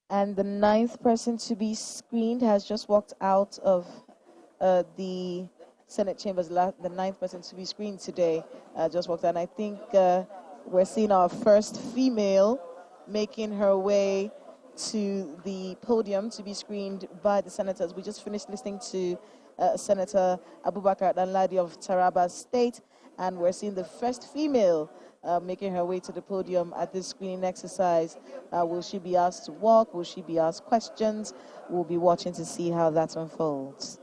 And the 9th person to be screened has just walked out of the Senate chambers. The 9th person to be screened today just walked out. And I think we're seeing our first female making her way to the podium to be screened by the senators. We just finished listening to Senator Abubakar Danladi of Taraba State, and we're seeing the first female making her way to the podium at this screening exercise. Will she be asked to walk? Will she be asked questions? We'll be watching to see how that unfolds.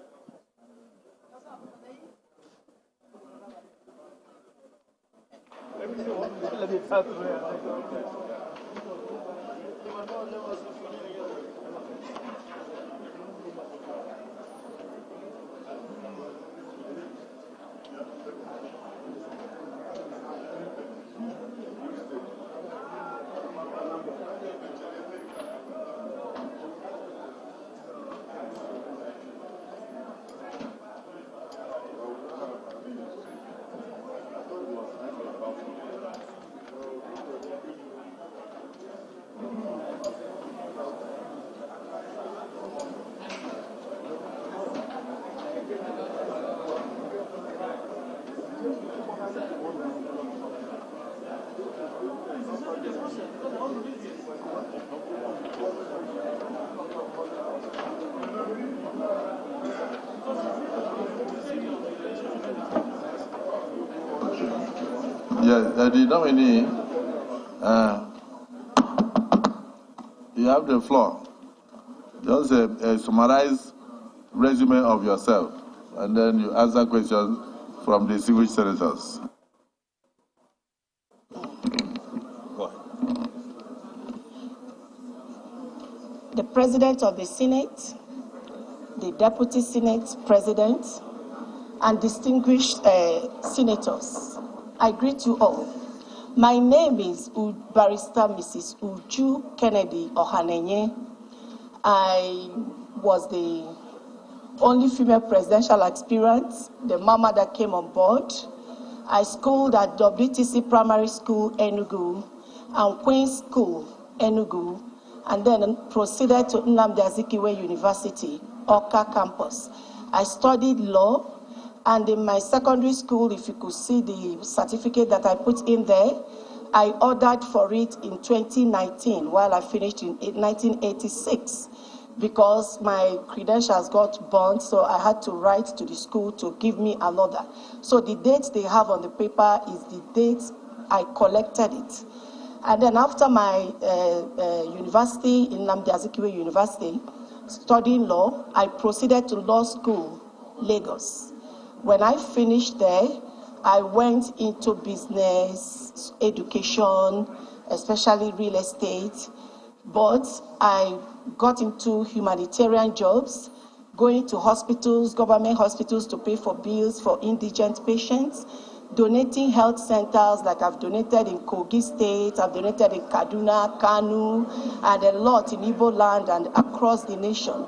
Yes, the nominee, you have the floor. Just a summarized resume of yourself, and then you answer questions from the distinguished senators. The President of the Senate, the Deputy Senate President, and distinguished senators, I greet you all. My name is Barrister Mrs. UJU Kennedy-OHANENYE. I was the only female presidential aspirant, the mama that came on board. I schooled at WTC Primary School, Enugu, and Queen's School, Enugu, and then proceeded to Anambra University, Oka campus. I studied law. And in my secondary school, if you could see the certificate that I put in there, I ordered for it in 2019 while I finished in 1986 because my credentials got burnt, so I had to write to the school to give me another. So the date they have on the paper is the date I collected it. And then after my university in Anambra University, studying law, I proceeded to law school, Lagos. When I finished there, I went into business, education, especially real estate, but I got into humanitarian jobs, going to hospitals, government hospitals to pay for bills for indigent patients, donating health centers like I've donated in Kogi State, I've donated in Kaduna, Kanu, and a lot in Igbo land and across the nation.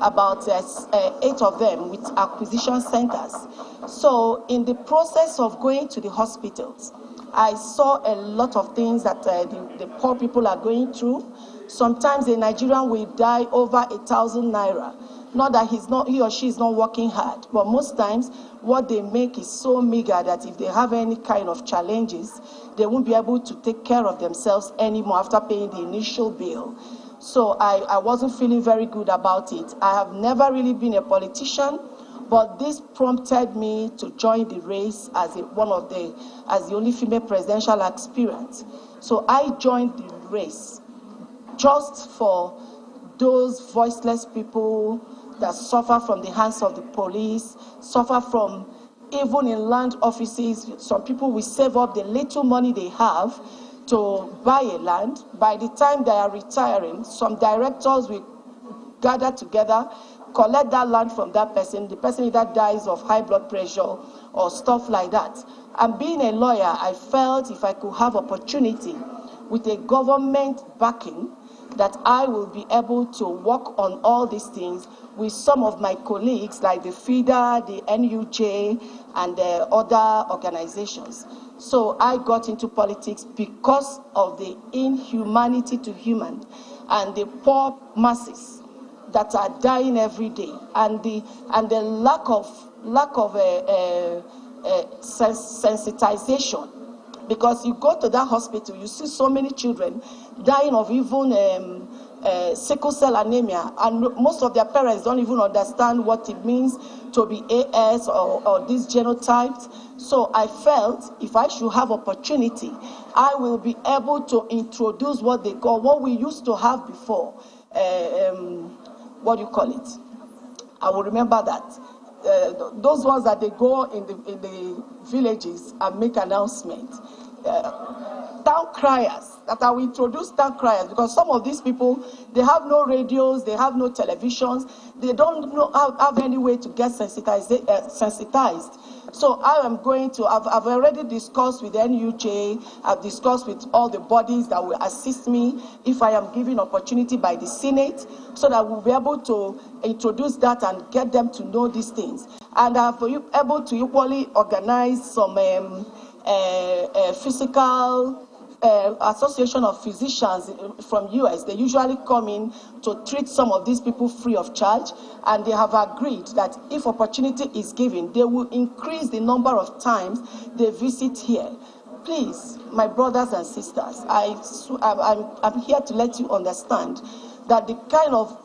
About 8 of them with acquisition centers. So in the process of going to the hospitals, I saw a lot of things that the poor people are going through. Sometimes a Nigerian will die over 1,000 naira. Not that he or she is not working hard, but most times what they make is so meager that if they have any kind of challenges, they won't be able to take care of themselves anymore after paying the initial bill. So I wasn't feeling very good about it. I have never really been a politician, but this prompted me to join the race as the only female presidential aspirant. So I joined the race just for those voiceless people that suffer from the hands of the police, suffer from, even in land offices, some people will save up the little money they have to buy a land. By the time they are retiring, some directors will gather together, collect that land from that person. The person either dies of high blood pressure or stuff like that. And being a lawyer, I felt if I could have opportunity with a government backing, that I will be able to work on all these things with some of my colleagues like the FIDA, the NUJ, and the other organizations. So I got into politics because of the inhumanity to human and the poor masses that are dying every day, and the lack of sensitization. Because you go to that hospital, you see so many children dying of even sickle cell anemia, and most of their parents don't even understand what it means to be AS or these genotypes. So I felt if I should have opportunity, I will be able to introduce what they call, what we used to have before, what do you call it? I will remember that. Those ones that they go in the villages and make announcements. Town criers, that I will introduce town criers, because some of these people, they have no radios, they have no televisions, they don't have any way to get sensitized. So I am going to, I've already discussed with NUJ, I've discussed with all the bodies that will assist me if I am given opportunity by the Senate, so that we'll be able to introduce that and get them to know these things. And I've been able to equally organize some physical association of physicians from US. They usually come in to treat some of these people free of charge, and they have agreed that if opportunity is given, they will increase the number of times they visit here. Please, my brothers and sisters, I'm here to let you understand that the kind of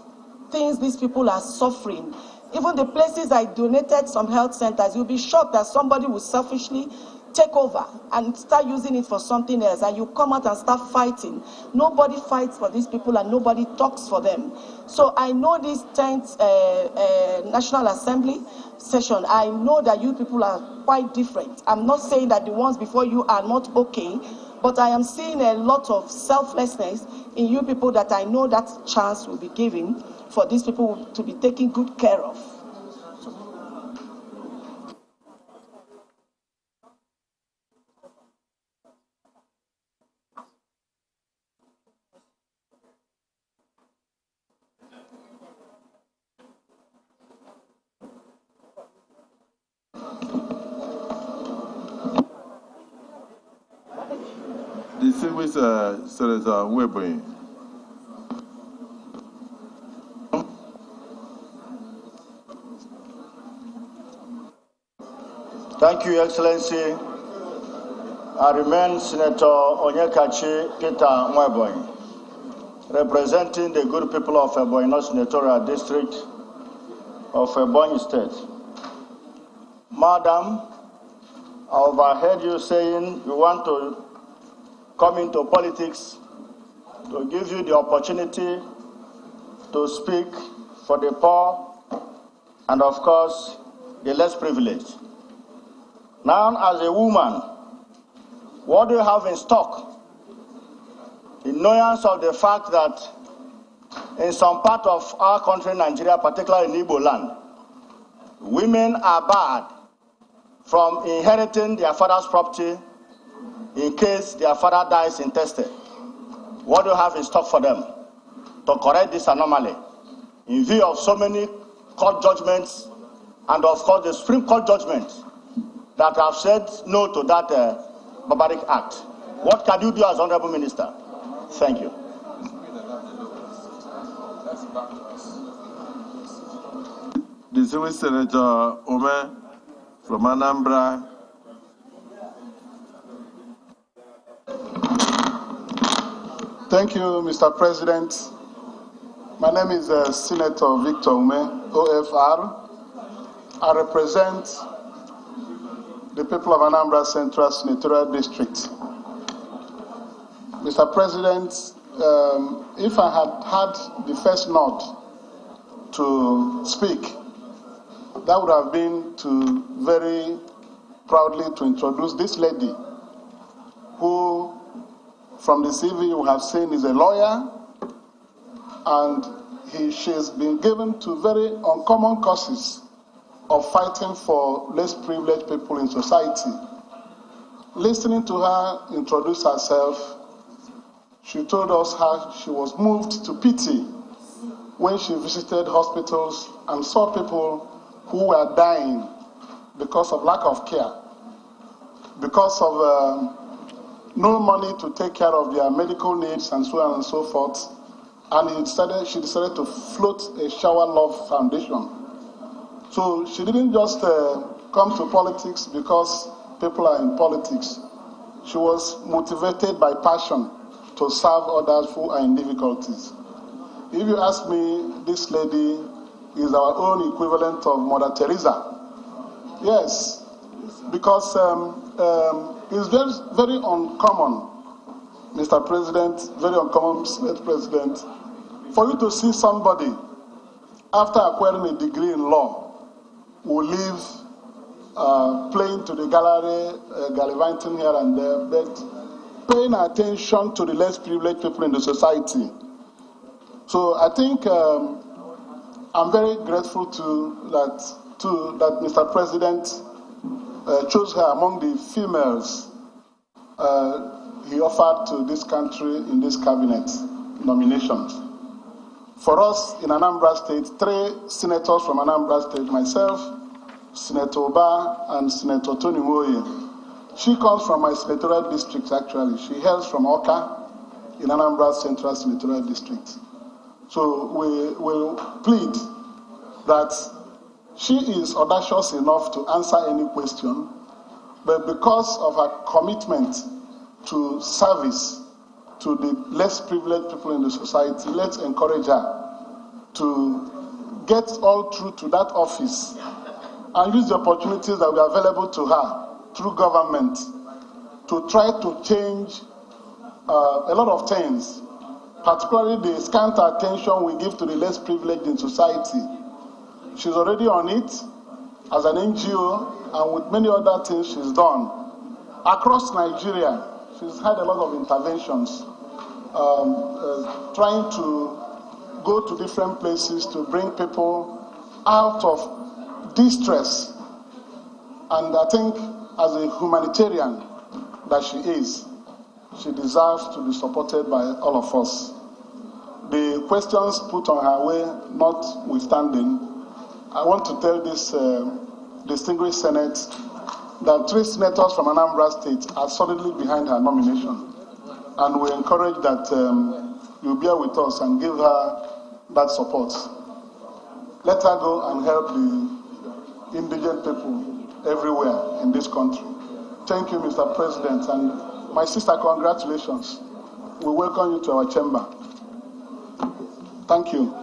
things these people are suffering, even the places I donated some health centers, you'll be shocked that somebody will selfishly take over and start using it for something else, and you come out and start fighting. Nobody fights for these people and nobody talks for them. So I know this 10th National Assembly session, I know that you people are quite different. I'm not saying that the ones before you are not okay, but I am seeing a lot of selflessness in you people that I know that chance will be given for these people to be taken good care of. Distinguished Senator Nwebunyi. Thank you, Excellency. I remain Senator Onyekachi Peter Nwebunyi, representing the good people of Ebonyi North Senatorial District of Ebonyi State. Madam, I overheard you saying you want to come into politics to give you the opportunity to speak for the poor and, of course, the less privileged. Now, as a woman, what do you have in stock? In knowledge of the fact that in some part of our country, Nigeria, particularly in Igbo land, women are barred from inheriting their father's property in case their father dies intestate. What do you have in stock for them to correct this anomaly in view of so many court judgments and, of course, the Supreme Court judgment that have said no to that barbaric act? What can you do as Honorable Minister? Thank you. Distinguished Senator Ome from Anambra. Thank you, Mr. President. My name is Senator Victor Ume, OFR. I represent the people of Anambra Central Senatorial District. Mr. President, if I had had the first nod to speak, that would have been to very proudly to introduce this lady who, from the CV you have seen, is a lawyer, and she's been given to very uncommon causes of fighting for less privileged people in society. Listening to her introduce herself, she told us how she was moved to pity when she visited hospitals and saw people who were dying because of lack of care, because of no money to take care of their medical needs and so on and so forth. and she decided to float a shower love foundation. So she didn't just come to politics because people are in politics. She was motivated by passion to serve others who are in difficulties. If you ask me, this lady is our own equivalent of Mother Teresa. Yes, because it's very, very uncommon, Mr. President, very uncommon, Senate President, for you to see somebody, after acquiring a degree in law, who leave playing to the gallery, gallivanting here and there, but paying attention to the less privileged people in the society. So I think I'm very grateful that Mr. President chose her among the females he offered to this country in this cabinet nominations. For us in Anambra State, 3 senators from Anambra State, myself, Senator Barr, and Senator Tony Moye. She comes from my senatorial district, actually. She hails from Oka in Anambra Central Senatorial District. So we will plead that she is audacious enough to answer any question, but because of her commitment to service to the less privileged people in the society, let's encourage her to get all through to that office and use the opportunities that are available to her through government to try to change a lot of things, particularly the scant attention we give to the less privileged in society. She's already on it as an NGO, and with many other things she's done. Across Nigeria, she's had a lot of interventions, trying to go to different places to bring people out of distress. And I think as a humanitarian that she is, she deserves to be supported by all of us. The questions put on her way notwithstanding, I want to tell this distinguished Senate that 3 senators from Anambra State are solidly behind her nomination. And we encourage that you bear with us and give her that support. Let her go and help the indigent people everywhere in this country. Thank you, Mr. President. And my sister, congratulations. We welcome you to our chamber. Thank you.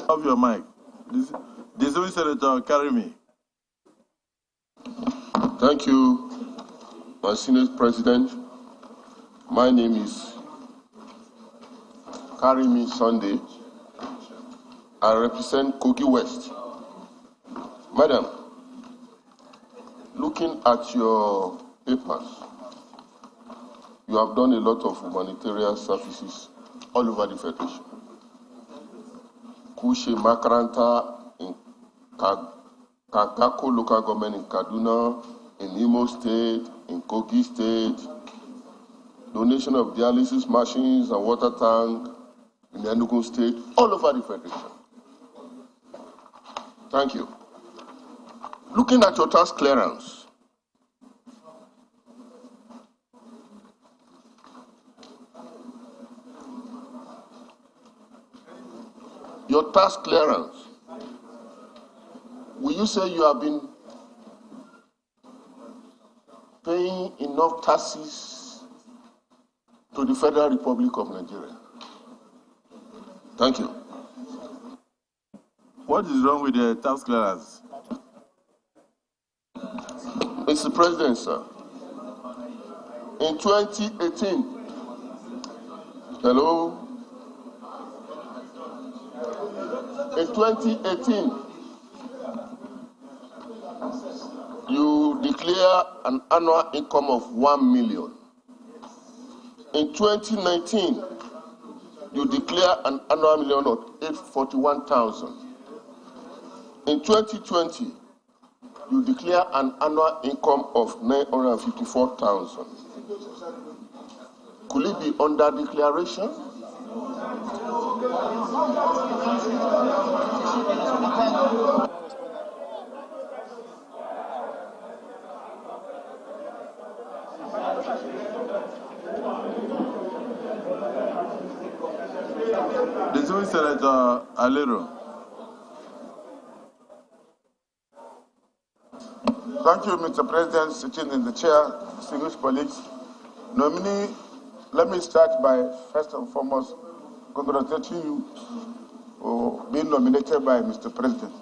Off your mic. Distinguished Senator, carry me. Thank you, my Senate President. My name is Karimi Sunday. I represent Kogi West. Madam, looking at your papers, you have done a lot of humanitarian services all over the Federation. Kushe Makaranta in Kakako local government in Kaduna, in Imo State, in Kogi State, donation of dialysis machines and water tank in Enugu State, all over the Federation. Thank you. Looking at your tax clearance, will you say you have been paying enough taxes to the Federal Republic of Nigeria? Thank you. What is wrong with the tax clearance? Mr. President, sir, in 2018, hello? In 2018, you declare an annual income of 1 million. In 2019, you declare an annual million of 841,000. In 2020, you declare an annual income of 954,000. Could it be under declaration? Senator Alero. Thank you, Mr. President, sitting in the chair, distinguished colleagues. Nominee, let me start by, first and foremost, congratulating you for being nominated by Mr. President.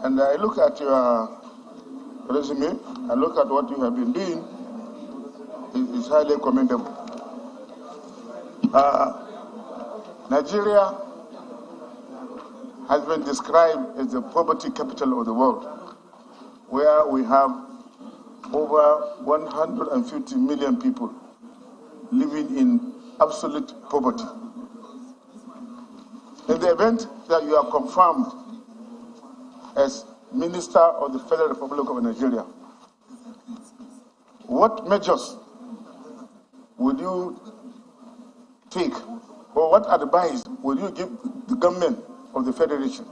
And I look at your resume, I look at what you have been doing, it's highly commendable. Nigeria has been described as the poverty capital of the world, where we have over 150 million people living in absolute poverty. In the event that you are confirmed as Minister of the Federal Republic of Nigeria, what measures would you take, or what advice would you give the government of the Federation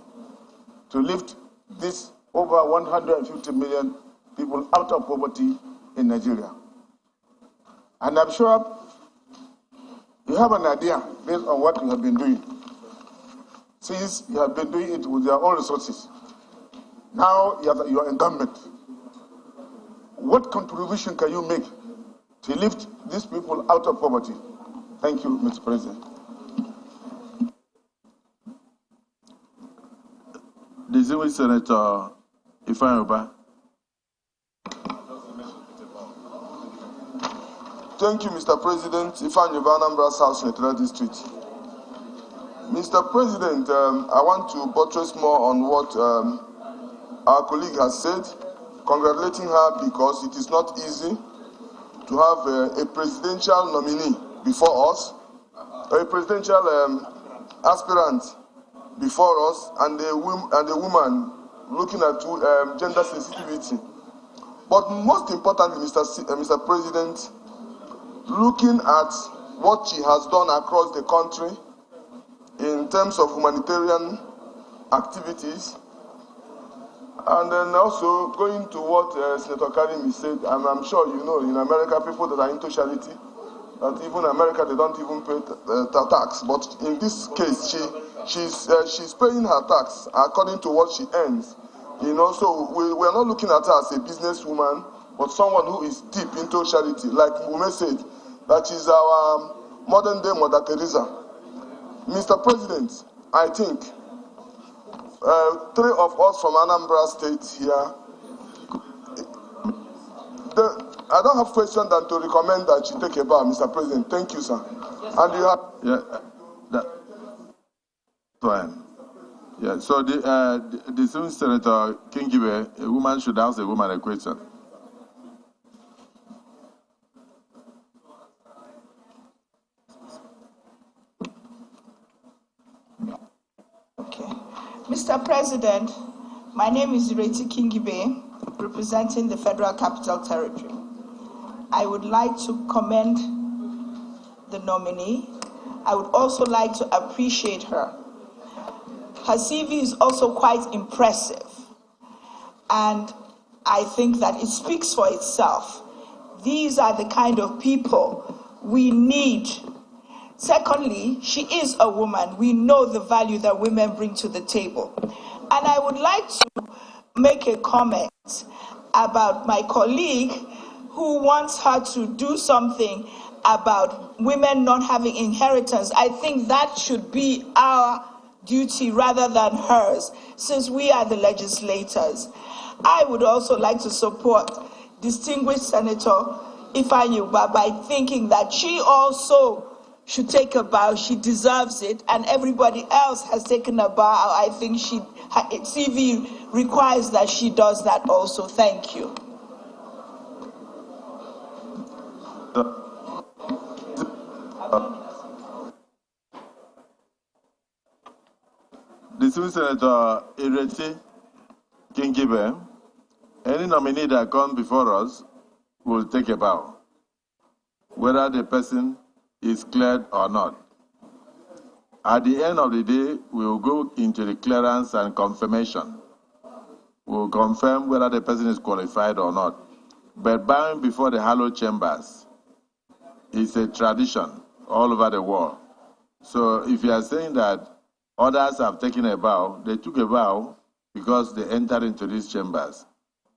to lift this over 150 million people out of poverty in Nigeria? And I'm sure you have an idea based on what you have been doing, since you have been doing it with your own resources. Now you are in government. What contribution can you make to lift these people out of poverty? Thank you, Mr. President. Distinguished Senator Ifeanyi. Thank you, Mr. President. Ifeanyi, Anambra South Senatorial District. Mr. President, I want to buttress more on what our colleague has said, congratulating her because it is not easy to have a presidential nominee before us, a presidential aspirant before us, and a woman looking at gender sensitivity. But most importantly, Mr. President, looking at what she has done across the country in terms of humanitarian activities, and then also going to what Senator Karimi said, and I'm sure you know, in America, people that are into charity, that even in America, they don't even pay tax. But in this case, she's paying her tax according to what she earns. You know, so we're not looking at her as a businesswoman, but someone who is deep into charity. Like Mume said, that is our modern-day Mother Teresa. Mr. President, I think three of us from Anambra State here, I don't have question than to recommend that you take a bow, Mr. President. Thank you, sir. Yes, and you have... Fine. Yeah, so the Senator Kingibe, a woman should ask a woman a question. Okay. Mr. President, my name is Ireti Kingibe, representing the Federal Capital Territory. I would like to commend the nominee. I would also like to appreciate her. Her CV is also quite impressive, and I think that it speaks for itself. These are the kind of people we need. Secondly, she is a woman. We know the value that women bring to the table. And I would like to make a comment about my colleague who wants her to do something about women not having inheritance. I think that should be our duty rather than hers, since we are the legislators. I would also like to support distinguished Senator Ifeanyi by thinking that she also should take a bow. She deserves it, and everybody else has taken a bow. I think her CV requires that she does that also. Thank you. Distinguished Senator Ireti Kingibe, any nominee that comes before us will take a bow, whether the person is cleared or not. At the end of the day, we will go into the clearance and confirmation. We will confirm whether the person is qualified or not. But bowing before the hallowed chambers is a tradition all over the world. So if you are saying that Others have taken a vow. They took a vow because they entered into these chambers.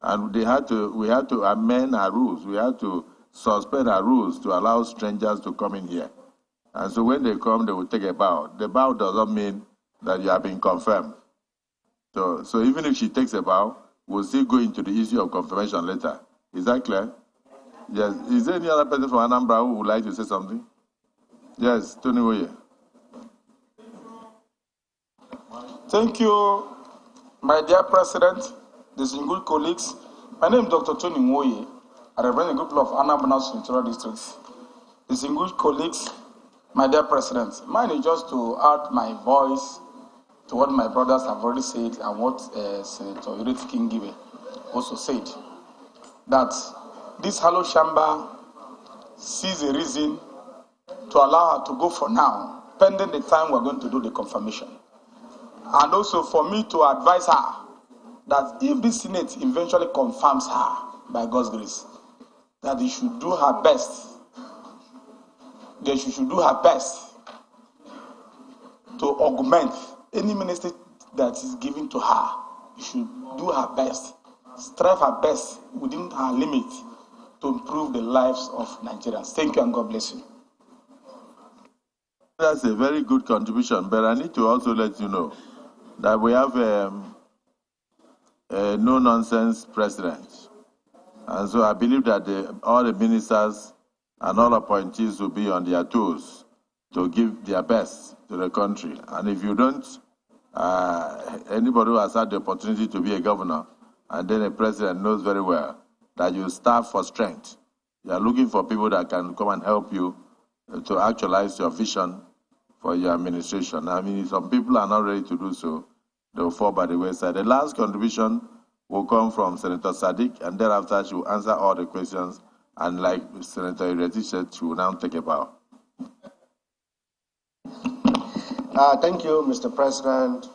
And we had to amend our rules. We had to suspend our rules to allow strangers to come in here. And so when they come, they will take a vow. The vow does not mean that you have been confirmed. So even if she takes a vow, we'll still go into the issue of confirmation later. Is that clear? Yes. Is there any other person from Anambra who would like to say something? Yes, Tony Oye. Thank you, my dear President, distinguished colleagues. My name is Dr. Tony Nwoye. I represent a group of Anambra Senatorial Districts. Distinguished colleagues, my dear President, mine is just to add my voice to what my brothers have already said and what Senator Udochukwu Kingibe also said. That this hallowed chamber sees a reason to allow her to go for now, pending the time we're going to do the confirmation. And also for me to advise her that if the Senate eventually confirms her, by God's grace, that they should do her best. She should do her best to augment any ministry that is given to her. She should do her best, strive her best within her limit to improve the lives of Nigerians. Thank you and God bless you. That's a very good contribution, but I need to also let you know that we have a no-nonsense president. And so I believe that all the ministers and all appointees will be on their toes to give their best to the country. And if you don't, anybody who has had the opportunity to be a governor and then a president knows very well that you starve for strength. You are looking for people that can come and help you to actualize your vision for your administration. I mean, if some people are not ready to do so, they will fall by the wayside. The last contribution will come from Senator Sadiq, and thereafter she will answer all the questions. And like Senator Ireti said, she will now take a bow. Thank you, Mr. President,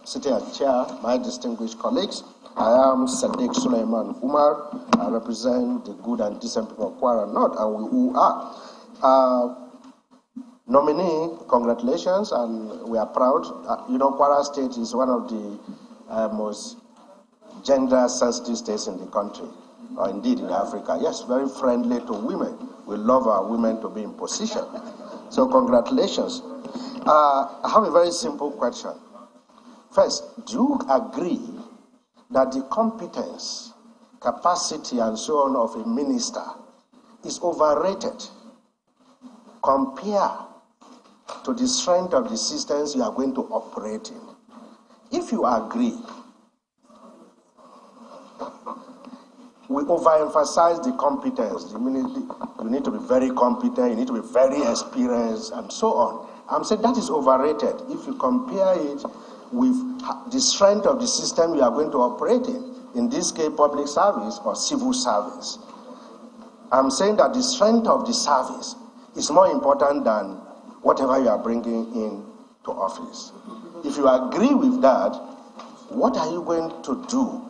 City Chair, my distinguished colleagues. I am Sadiq Suleiman Umar. I represent the good and decent people of Kwara North, and we who are. Nominee, congratulations, and we are proud. Kwara State is one of the most gender-sensitive states in the country, or indeed in Africa. Yes, very friendly to women. We love our women to be in position. So congratulations. I have a very simple question. First, do you agree that the competence, capacity, and so on of a minister is overrated compared to the strength of the systems you are going to operate in? If you agree, we overemphasize the competence. You need to be very competent, you need to be very experienced, and so on. I'm saying that is overrated if you compare it with the strength of the system you are going to operate in this case, public service or civil service. I'm saying that the strength of the service is more important than whatever you are bringing in to office. If you agree with that, what are you going to do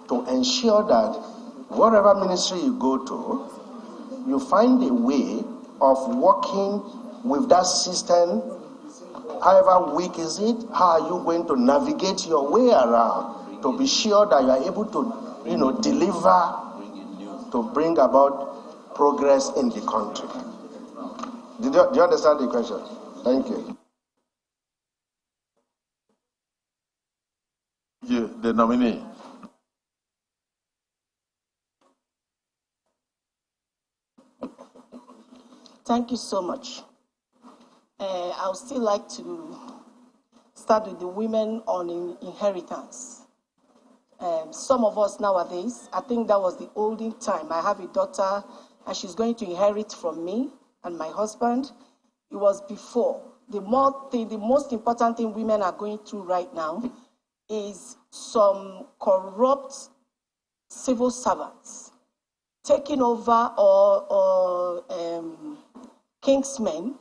to ensure that whatever ministry you go to, you find a way of working with that system, however weak is it? How are you going to navigate your way around to be sure that you are able to, deliver, to bring about progress in the country? Do you understand the question? Thank you. The nominee. Thank you so much. I would still like to start with the women on inheritance. Some of us nowadays, I think that was the olden time. I have a daughter and she's going to inherit from me and my husband. It was before. The most important thing women are going through right now is some corrupt civil servants taking over or kingsmen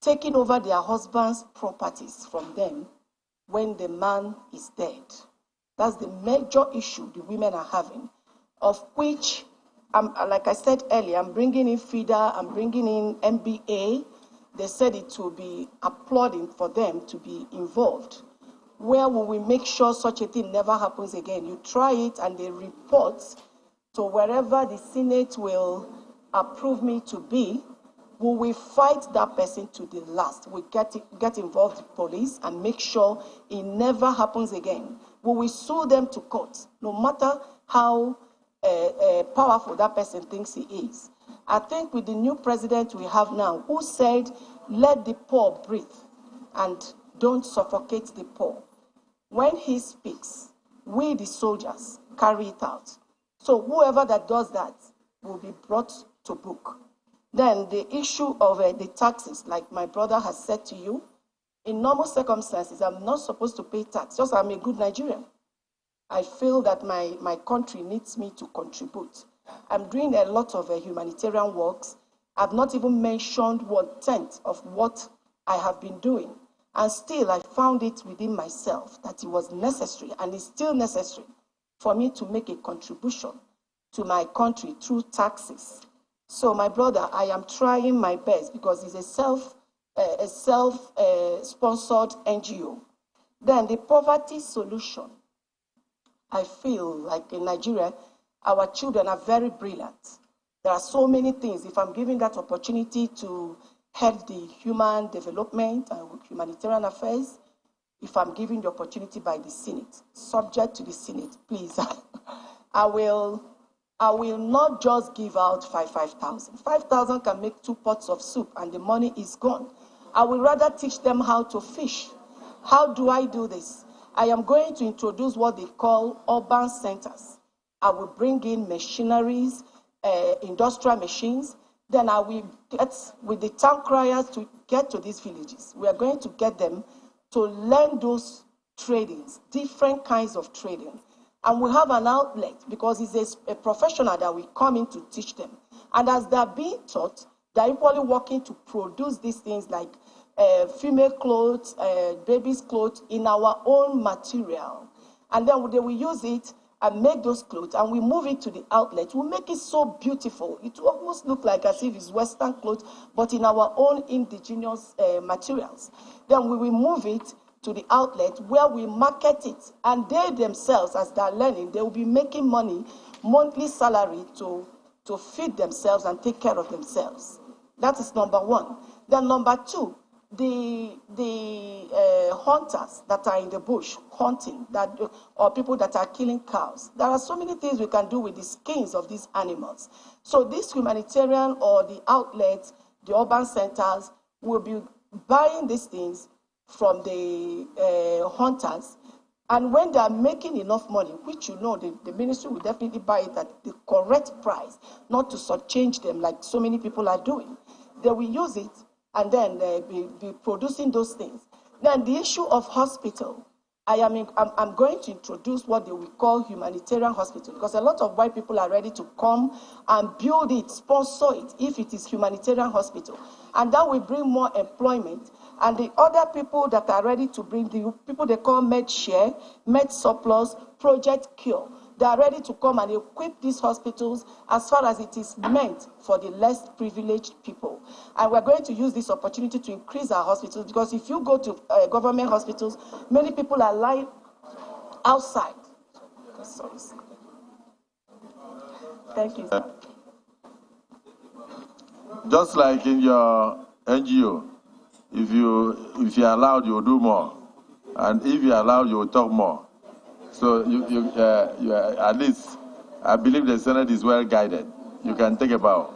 taking over their husband's properties from them when the man is dead. That's the major issue the women are having, of which, like I said earlier, I'm bringing in FIDA, I'm bringing in MBA, they said it will be applauding for them to be involved. Where will we make sure such a thing never happens again? You try it and they report to wherever the Senate will approve me to be. We will fight that person to the last. We get involved with police and make sure it never happens again. We will sue them to court, no matter how powerful that person thinks he is. I think with the new president we have now, who said, let the poor breathe and don't suffocate the poor. When he speaks, we the soldiers carry it out. So whoever that does that will be brought to book. Then the issue of the taxes, like my brother has said to you, in normal circumstances, I'm not supposed to pay tax, just I'm a good Nigerian. I feel that my country needs me to contribute. I'm doing a lot of humanitarian works. I've not even mentioned 1/10 of what I have been doing. And still, I found it within myself that it was necessary, and it's still necessary, for me to make a contribution to my country through taxes. So, my brother, I am trying my best because it's a self-sponsored NGO. Then the poverty solution. I feel like in Nigeria, our children are very brilliant. There are so many things. If I'm given that opportunity to head the human development and humanitarian affairs, if I'm given the opportunity by the Senate, subject to the Senate, please, I will not just give out 5,000. 5,000 can make 2 pots of soup and the money is gone. I will rather teach them how to fish. How do I do this? I am going to introduce what they call urban centers. I will bring in machineries, industrial machines. Then I will get with the town criers to get to these villages. We are going to get them to learn those tradings, different kinds of trading. And we have an outlet because it's a professional that will come in to teach them. And as they're being taught, they're equally working to produce these things like female clothes, babies' clothes in our own material. And then they will use it and make those clothes, and we move it to the outlet. We make it so beautiful. It will almost look like as if it's Western clothes, but in our own indigenous materials. Then we will move it to the outlet where we market it, and they themselves, as they're learning, they will be making money, monthly salary to feed themselves and take care of themselves. That is number one. Then number two, the hunters that are in the bush hunting, or people that are killing cows. There are so many things we can do with the skins of these animals. So this humanitarian or the outlets, the urban centers, will be buying these things from the hunters. And when they are making enough money, which you know the ministry will definitely buy it at the correct price, not to shortchange them like so many people are doing, they will use it and then be producing those things. Then the issue of hospital, I'm going to introduce what they will call humanitarian hospital, because a lot of white people are ready to come and build it, sponsor it, if it is humanitarian hospital. And that will bring more employment. And the other people that are ready to bring, the people they call MedShare, MedSurplus, Project Cure, they are ready to come and equip these hospitals as far as it is meant for the less privileged people. And we're going to use this opportunity to increase our hospitals, because if you go to government hospitals, many people are lying outside. Sorry. Thank you, sir. Just like in your NGO, if you're allowed, you'll do more. And if you're allowed, you'll talk more. So you at least, I believe the Senate is well guided. You can take a bow.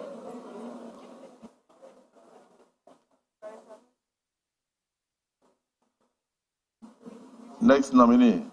Next nominee.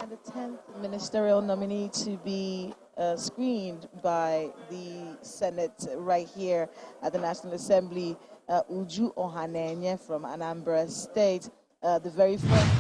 And the 10th ministerial nominee to be screened by the Senate right here at the National Assembly, UJU KENNEDY-OHANENYE from Anambra State, the very first